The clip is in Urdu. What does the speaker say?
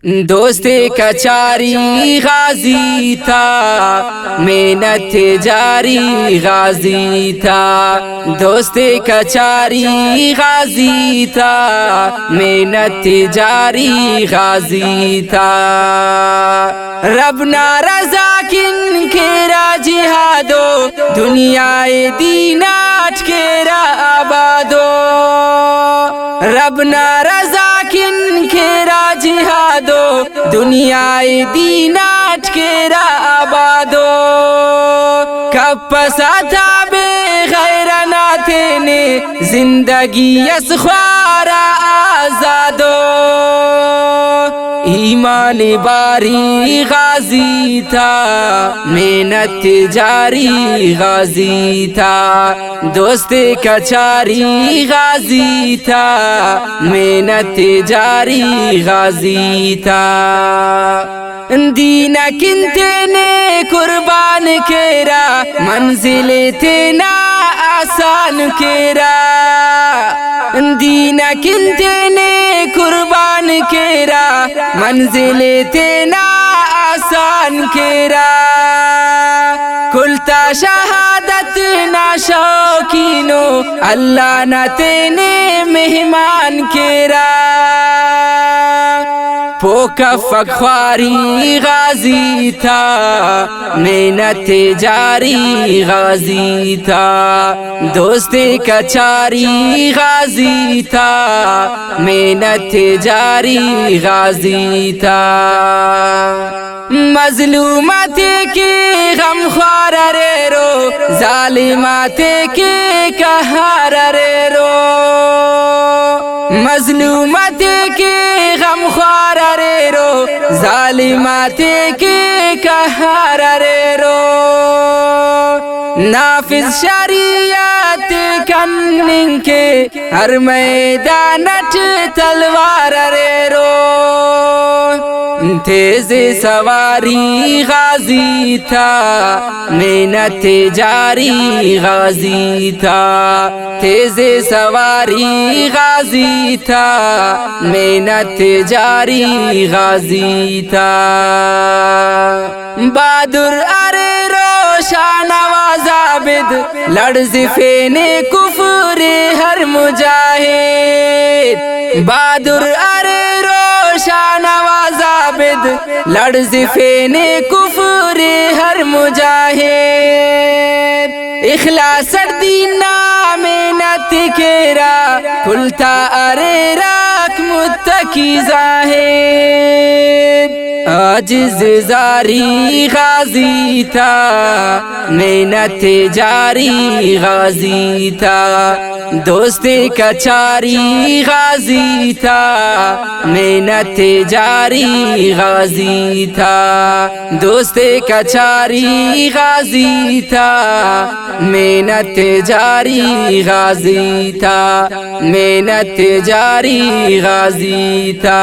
دوست کچاری غازی تھا، محنت جاری غازی تھا۔ دوست کچاری غازی تھا، محنت جاری غازی تھا۔ رب نارضا کن کھیرا جہادو، دنیا دیناٹ کھیرا آبادو۔ رب نارضا کن کھیرا جہادو، دنیا دیناٹ کھیرا آبادو۔ کپسا تھا بے غیرنا تینے، زندگی اس خوارا آزادو۔ ایمان باری غازی تھا، محنت جاری غازی تھا۔ دوست کچاری غازی تھا، محنت جاری غازی تھا۔ دین کنتے نے قربان کیرا، منزل تینا آسان کیرا۔ دین کنتے نے قربان کیرا، منزل تینا آسان کیرا۔ کلتا شہادت نا شوقینو، اللہ نہ تینے مہمان کیرا۔ پوکا فخواری غازی تھا، محنت جاری غازی تھا۔ دوست کچاری غازی تھا، محنت جاری غازی تھا۔ مظلومات کے غم خوار رے رو، ظالمات کے قہار رے رو۔ مظلومات کے غم خوار رے رو، ظالمات کے قہار رے رو۔ نافذ شریعت کنن کے، ہر میدانٹ تلوار رے رو۔ تیز سواری غازی تھا، محنت جاری غازی تھا۔ تیز سواری غازی تھا، محنت جاری غازی تھا۔ بہادر ارے روشن آواز عابد، لرز فین کفر ہر مجاہد۔ بہادر ارے روشن آواز عابد، لرز فین کفر ہر مجاہد۔ اخلاص دینا محنت کیرا، کھلتا ارے راک متقی زاہد۔ عاجز زاری غازی تھا، محنت جاری غازی تھا۔ دوست کچاری غازی تھا، محنت جاری غازی تھا۔ دوست کچاری غازی تھا، محنت جاری غازی تھا، محنت جاری غازی تھا۔